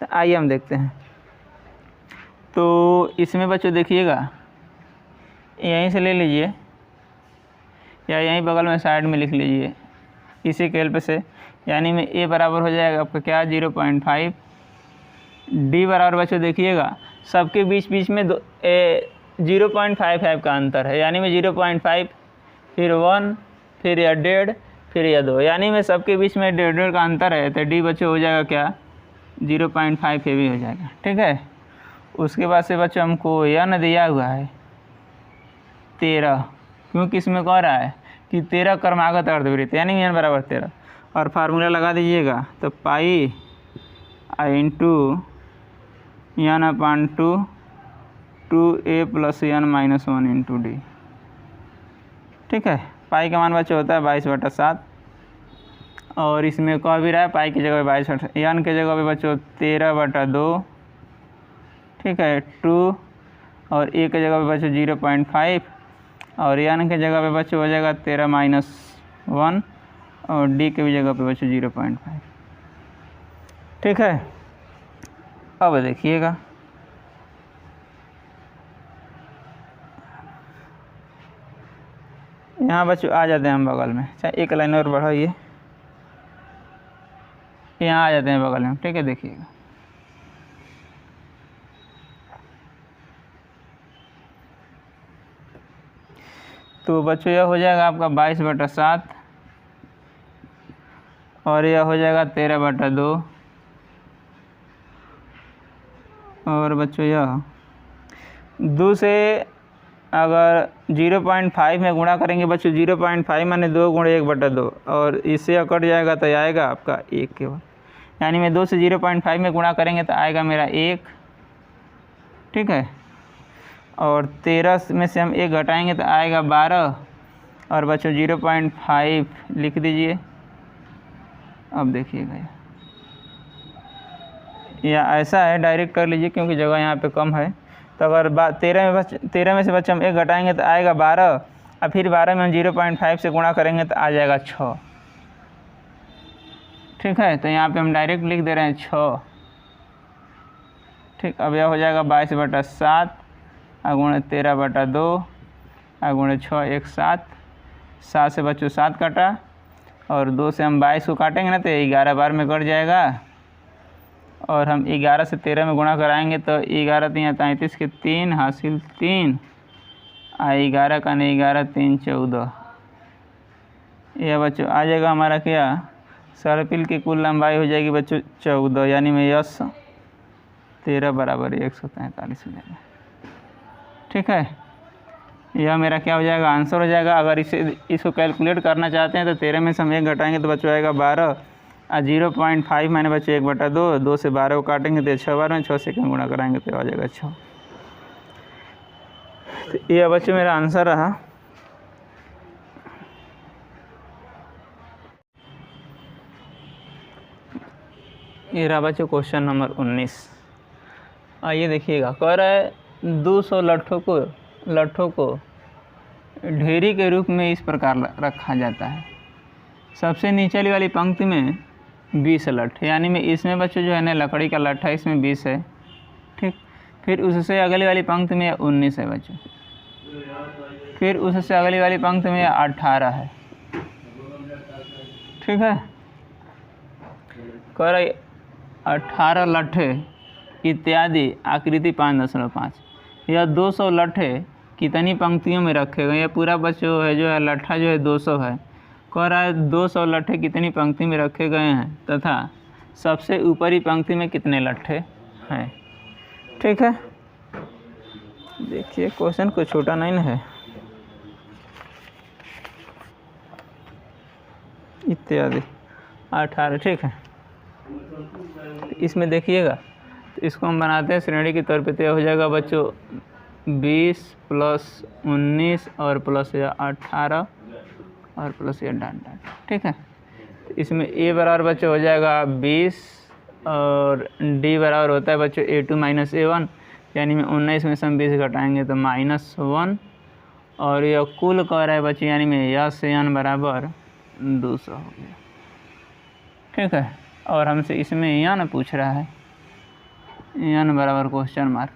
तो आइए हम देखते हैं। तो इसमें बच्चों देखिएगा, यहीं से ले लीजिए या यहीं बगल में साइड में लिख लीजिए इसी के हेल्प से, यानी में ए बराबर हो जाएगा आपका क्या 0.5, डी बराबर बच्चों देखिएगा सबके बीच में 0.55 का अंतर है, यानी में 0.5 फिर 1 फिर या 1.5 फिर या 2, यानी में सबके बीच में 1.5 का अंतर है। तो डी बच्चों हो जाएगा क्या 0.5 ये भी हो जाएगा, ठीक है। उसके बाद से बच्चों हमको यह दिया हुआ है 13, क्योंकि इसमें कह रहा है कि 13 क्रमागत अर्धवृत्त, यानी n बराबर 13, और फार्मूला लगा दीजिएगा। तो पाई आई इंटू एन अपान 2a plus N minus 1 into D. ठीक है, पाई का मान बच्चे होता है 22/7 और इसमें कह भी रहा है पाई की जगह पे 22/7, एन के जगह पे बच्चों 13/2। ठीक है, 2 और ए के जगह पे बच्चों 0.5 और एन के जगह पे बच्चों हो जाएगा 13-1 और डी के भी जगह पे बच्चों 0.5। ठीक है, अब देखिएगा यहाँ बच्चों आ जाते हैं हम बगल में, चाहे एक लाइन और बढ़ाइए, यहाँ आ जाते हैं बगल में। ठीक है, देखिएगा तो बच्चों यह हो जाएगा आपका 22/7 और यह हो जाएगा 13/2 और बच्चों यह 2 से अगर 0.5 में गुणा करेंगे बच्चों, 0.5 माने 2 × 1/2 और इससे कट जाएगा तो आएगा आपका 1 केवल, यानी मैं 2 से 0.5 में गुणा करेंगे तो आएगा मेरा 1। ठीक है, और 13 में से हम 1 घटाएंगे तो आएगा 12 और बच्चों 0.5 लिख दीजिए। अब देखिएगा या ऐसा है, डायरेक्ट कर लीजिए क्योंकि जगह यहाँ पे कम है। तो अगर 13 में से बच्चे हम 1 घटाएंगे तो आएगा 12 और फिर 12 में हम 0.5 से गुणा करेंगे तो आ जाएगा 6। ठीक है, तो यहाँ पे हम डायरेक्ट लिख दे रहे हैं 6। ठीक, अब यह हो जाएगा 22/7 × 13/2 × 6 1 7। 7 से बच्चों 7 काटा और 2 से हम 22 को काटेंगे ना तो 11 बार में कट जाएगा और हम 11 से 13 में गुणा कराएंगे तो 11 3 33 के 3 हासिल 3 और 11 का नहीं 11 3 14। यह बच्चों आ जाएगा हमारा क्या, सर्पिल की कुल लंबाई हो जाएगी बच्चों 14, यानी में यस 13 बराबर 143 हो जाएगा। ठीक है, यह मेरा क्या हो जाएगा, आंसर हो जाएगा। अगर इसको कैलकुलेट करना चाहते हैं तो 13 में से हम 1 घटाएंगे तो बच्चों आएगा 12 और 0.5 मैंने बच्चों 1/2, 2 से 12 को काटेंगे तो 6 बार में 6 से कम गुणा कराएंगे तो आ जाएगा 6। तो यह बच्चों मेरा आंसर रहा। ये रहा बच्चों क्वेश्चन नंबर 19। आइए देखिएगा, कह रहा है 200 लट्ठों को ढेरी के रूप में इस प्रकार रखा जाता है। सबसे नीचे वाली पंक्ति में 20 लट्ठ, यानी में इसमें बच्चों जो है ना लकड़ी का लट्ठा इसमें 20 है। ठीक, फिर उससे अगली वाली पंक्ति में 19 है बच्चों, फिर उससे अगली वाली पंक्ति में 18 है। ठीक है, कह रहा 18 लट्ठे इत्यादि आकृति 5.5। यह 200 लट्ठे कितनी पंक्तियों में रखे गए। यह पूरा बच्चों है जो है लट्ठा जो है 200 है। कह रहा है 200 लट्ठे कितनी पंक्ति में रखे गए हैं तथा सबसे ऊपरी पंक्ति में कितने लट्ठे हैं। ठीक है, देखिए क्वेश्चन कुछ छोटा नहीं है। इत्यादि 18। ठीक है, इसमें देखिएगा तो इसको हम बनाते हैं श्रेणी के तौर पे। तो हो जाएगा बच्चों 20 + 19 और प्लस 18 और प्लस ये डाटा। ठीक है, तो इसमें ए बराबर बच्चों हो जाएगा 20 और डी बराबर होता है बच्चों A2 - A1, यानी में 19 में से हम 20 घटाएंगे तो -1 और यह कुल कह रहा है बच्चों, यानी में यस एन बराबर 200 हो गया। ठीक है, और हमसे इसमें एन पूछ रहा है, एन बराबर क्वेश्चन मार्क।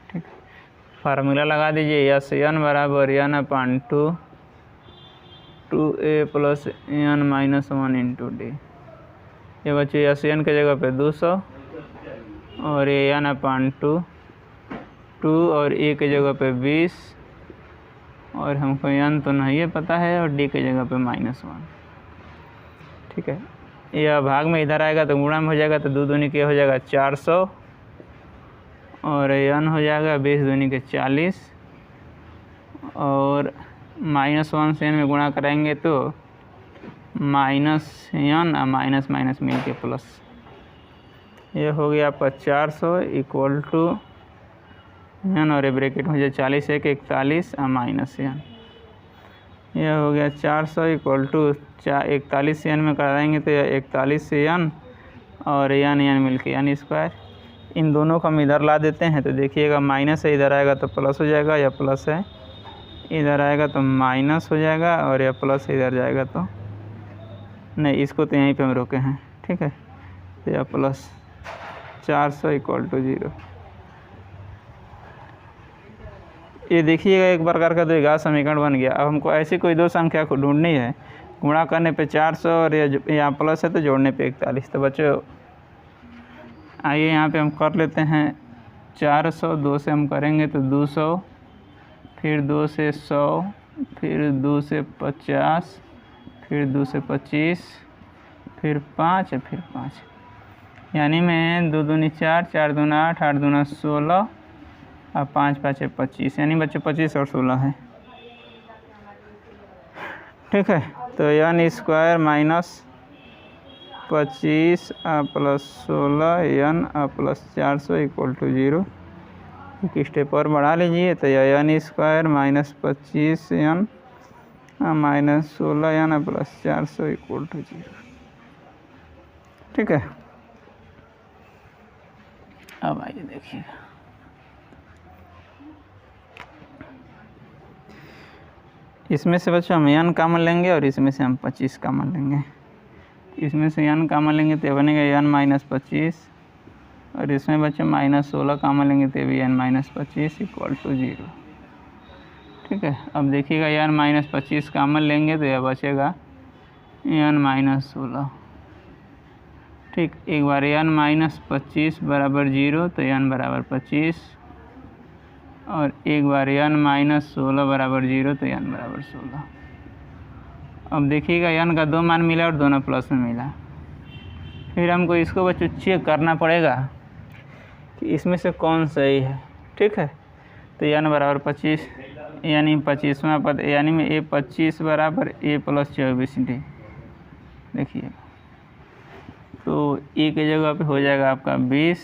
ठीक है, फार्मूला लगा दीजिए, यस एन बराबर n/2 2a + n - 1 into D. ये बच्चों यस एन के जगह पे 200 और ये n/2 2 और ए के जगह पे 20 और हमको एन तो नहीं है पता है और डी के जगह पे -1। ठीक है, यह भाग में इधर आएगा तो गुणा में हो जाएगा तो 2 दूनी के हो जाएगा 400 और एन हो जाएगा 20 दूनी के 40 और -1 से एन में गुणा कराएंगे तो -n और माइनस माइनस मिल के प्लस। ये हो गया आपका 400 इक्वल टू एन और ये ब्रैकेट में जो 40 है कि 41 और माइनस एन। यह हो गया 400 इक्वल टू 41 एन में कर देंगे तो यह 41 एन और एन मिल के एन स्क्वायर। इन दोनों को हम इधर ला देते हैं तो देखिएगा माइनस है इधर आएगा तो प्लस हो जाएगा, या प्लस है इधर आएगा तो माइनस हो जाएगा, और या प्लस इधर जाएगा तो नहीं, इसको तो यहीं पे हम रोके हैं। ठीक है, तो या प्लस 400 इक्वल टू 0। ये देखिएगा एक प्रकार का द्विघात समीकरण बन गया। अब हमको ऐसी कोई दो संख्या को ढूंढनी है, गुणा करने पे 400 और यहाँ प्लस है तो जोड़ने पे 41। तो बच्चों आइए यहाँ पे हम कर लेते हैं 400, 2 से हम करेंगे तो 200, फिर 2 से 100, फिर 2 से 50, फिर 2 से 25, फिर 5, फिर 5, यानी में 2 दूनी 4, 4 दूना 8, 8 दूना 16 और 5 5 25, यानी बच्चों 25 और 16 है। ठीक है, तो N square minus 25 plus 16 N plus 400 equal to 0। एक स्टेप और बढ़ा लीजिए तो यह N square minus 25 N minus 16 N plus 400 equal to 0। ठीक है, अब आइए देखिएगा इसमें से बच्चों हम एन कॉमन लेंगे और इसमें से हम 25 कॉमन लेंगे। इसमें से एन कॉमन लेंगे तो बनेगा एन माइनस 25, और इसमें बच्चों माइनस 16 कॉमन लेंगे तो भी एन माइनस 25 इक्वल टू 0। ठीक है, अब देखिएगा एन माइनस 25 कॉमन लेंगे तो यह बचेगा एन माइनस 16। ठीक, एक बार एन माइनस 25 बराबर 0 तो एन बराबर 25, और एक बार एन माइनस 16 बराबर 0 तो एन बराबर 16। अब देखिएगा एन का 2 मान मिला और दोनों प्लस में मिला। फिर हमको इसको बच्चों चेक करना पड़ेगा कि इसमें से कौन सही है। ठीक है, तो एन बराबर 25 यानी 25वां पद, यानी में ए 25 बराबर ए प्लस 24 डी। देखिए तो ए की जगह पे हो जाएगा आपका 20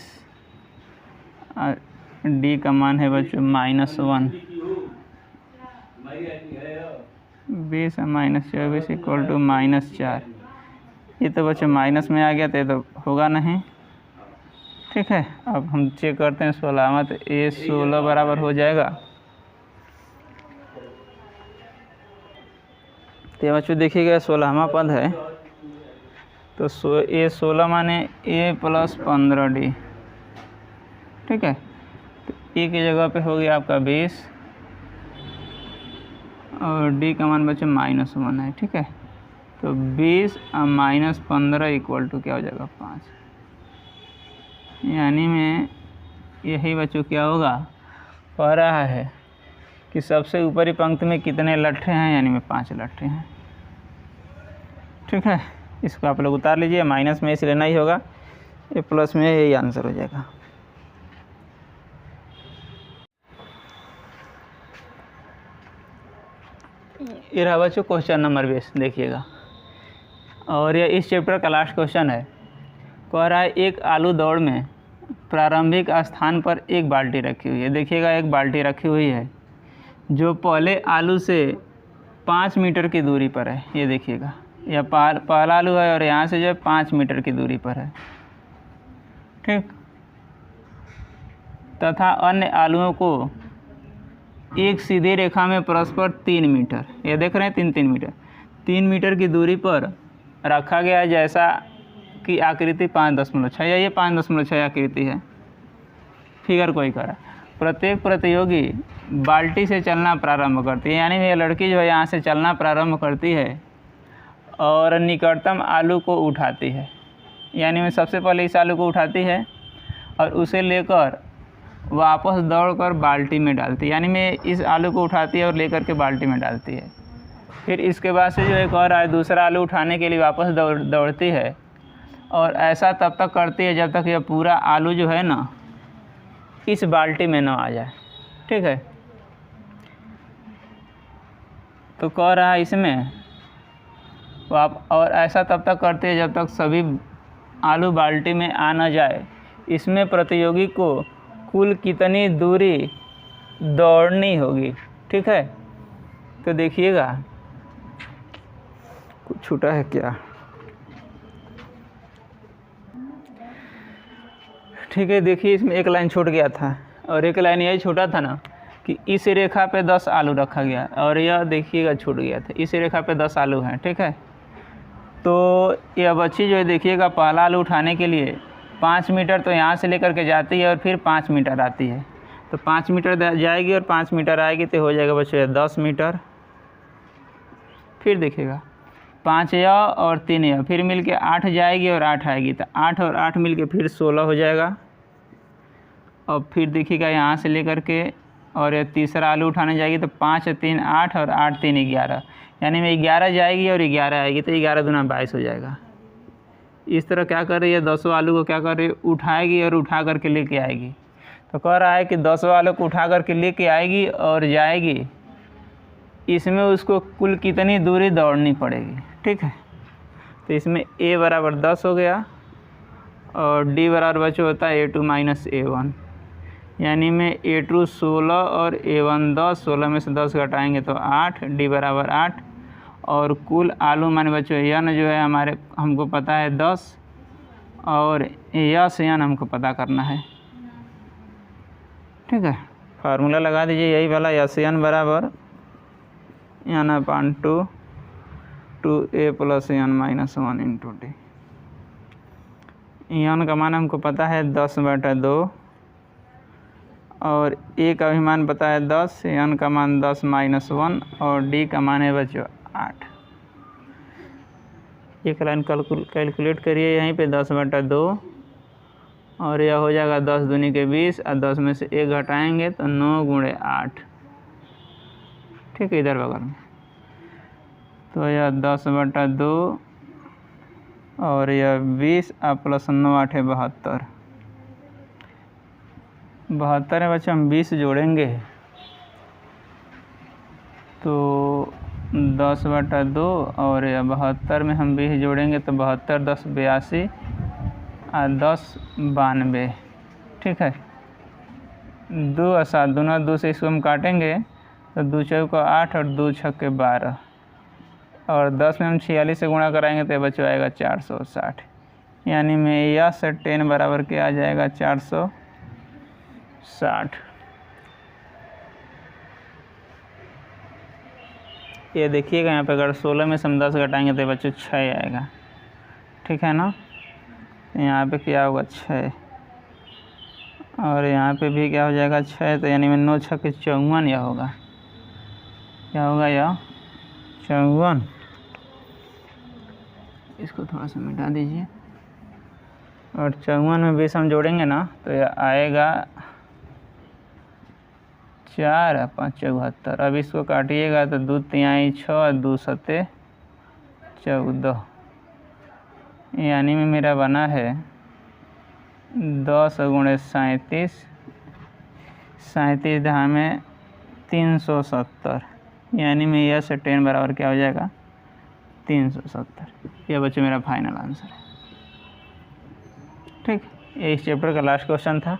और डी का मान है बच्चों -1। 20 और माइनस 24 इक्वल टू -4। ये तो बच्चों माइनस में आ गया तो ये तो होगा नहीं। ठीक है, अब हम चेक करते हैं 16वां, तो ए 16 बराबर हो जाएगा। तो बच्चों देखिएगा 16वां पद है तो ए 16 माने ए प्लस 15 डी। ठीक है, तो ए की जगह पे हो गया आपका 20 और डी का मान बच्चों -1 है। ठीक है, तो 20 और -15 इक्वल टू क्या हो जाएगा 5, यानी में यही बच्चों क्या होगा, कह रहा है कि सबसे ऊपरी पंक्ति में कितने लट्ठे हैं, यानी में 5 लट्ठे हैं। ठीक है, इसको आप लोग उतार लीजिए, माइनस में इसलिए नहीं होगा, ये प्लस में यही आंसर हो जाएगा। ये रहा बच्चों क्वेश्चन नंबर 20, देखिएगा। और यह इस चैप्टर का लास्ट क्वेश्चन है। कह रहा है एक आलू दौड़ में प्रारंभिक स्थान पर एक बाल्टी रखी हुई है। देखिएगा एक बाल्टी रखी हुई है जो पहले आलू से 5 मीटर की दूरी पर है। ये देखिएगा, यह पहला आलू है और यहाँ से जो है 5 मीटर की दूरी पर है। ठीक, तथा अन्य आलुओं को एक सीधी रेखा में परस्पर 3 मीटर, ये देख रहे हैं 3 मीटर, 3 मीटर की दूरी पर रखा गया है, जैसा कि आकृति 5.6 या ये 5.6 आकृति है। फिगर कोई करा। प्रत्येक प्रतियोगी बाल्टी से चलना प्रारंभ करती है, यानी ये लड़की जो है यहाँ से चलना प्रारंभ करती है और निकटतम आलू को उठाती है, यानी मैं सबसे पहले इस आलू को उठाती है और उसे लेकर वापस दौड़कर बाल्टी में डालती है, यानी मैं इस आलू को उठाती है और लेकर के बाल्टी में डालती है। फिर इसके बाद से जो एक और है दूसरा आलू उठाने के लिए वापस दौड़ती है, और ऐसा तब तक करती है जब तक यह पूरा आलू जो है ना इस बाल्टी में ना आ जाए। ठीक है, तो कह रहा है इसमें और ऐसा तब तक करती है जब तक सभी आलू बाल्टी में आ न जाए, इसमें प्रतियोगी को कुल कितनी दूरी दौड़नी होगी। ठीक है, तो देखिएगा कुछ छूटा है क्या। ठीक है, देखिए इसमें एक लाइन छूट गया था और एक लाइन यही छूटा था ना कि इस रेखा पे 10 आलू रखा गया और यह देखिएगा छूट गया था, इस रेखा पे 10 आलू हैं। ठीक है, तो यह बच्ची जो है देखिएगा पहला आलू उठाने के लिए 5 मीटर तो यहाँ से लेकर के जाती है और फिर 5 मीटर आती है, तो 5 मीटर जाएगी और 5 मीटर आएगी तो हो जाएगा बच्चों 10 मीटर। फिर देखिएगा 5 या और 3 या फिर मिल के 8 जाएगी और 8 आएगी, तो 8 और 8 मिल के फिर 16 हो जाएगा। और फिर देखिएगा यहाँ से लेकर के और ये तीसरा आलू उठाने जाएगी तो 5 3 8 और 8 3 11, यानी में 11 जाएगी और 11 आएगी, तो 11 दूना 22 हो जाएगा। इस तरह क्या कर रही है, 10 आलू को क्या कर रही है, उठाएगी और उठा करके लेके आएगी। तो कह रहा है कि 10 आलू को उठा करके लेके आएगी और जाएगी, इसमें उसको कुल कितनी दूरी दौड़नी पड़ेगी। ठीक है, तो इसमें a बराबर 10 हो गया और d बराबर बच्चों होता है a2 माइनस a1, यानी में a2 16 और a1 10, 16 में से 10 घटाएंगे तो 8, d बराबर 8 और कुल आलू माने बच्चों n जो है हमारे हमको पता है 10 और यस n हमको पता करना है। ठीक है, फार्मूला लगा दीजिए यही वाला, यस n बराबर n/2 2a plus n minus 1 into D. n का मान हमको पता है 10/2 और a का भी मान पता है 10, n का मान 10 माइनस 1 और d का मान है बच्चों 8। एक लाइन कैलकुलेट करिए यहीं पे 10/2 और यह हो जाएगा 10 दूनी के 20 और 10 में से 1 घटाएंगे तो 9 × 8। ठीक है, इधर बगल में तो यह 10/2 और यह 20 और प्लस 9 8 है 72। 72 है बच्चे, हम 20 जोड़ेंगे तो 10/2 और यह 72 में हम 20 जोड़ेंगे तो 72 10 82 और 10 92। ठीक है, 2 और 7 दूना 2 से इसको हम काटेंगे तो 2 चौक 8 और 2 छक्के 12 और 10 में हम 46 से गुणा कराएंगे तो बच्चों आएगा 460, यानी में यह से 10 बराबर के आ जाएगा 460। ये देखिएगा यहाँ पे अगर 16 में से हम 10 घटाएंगे तो बच्चों 6 आएगा। ठीक है ना, यहाँ पे क्या होगा 6 और यहाँ पे भी क्या हो जाएगा 6, तो यानी में 9 छक्के 54 यह होगा, क्या होगा यह 54। इसको थोड़ा सा मिटा दीजिए और 54 में 20 हम जोड़ेंगे ना तो यह आएगा 4 और 5 74। अब इसको काटिएगा तो 2 तिहाई 6 और 2 सत्ते 14, यानी में मेरा बना है 10 × 37, 37 दहा में 370, यानी में यह से 10 बराबर क्या हो जाएगा 370। यह बच्चों मेरा फाइनल आंसर है। ठीक, ये इस चैप्टर का लास्ट क्वेश्चन था।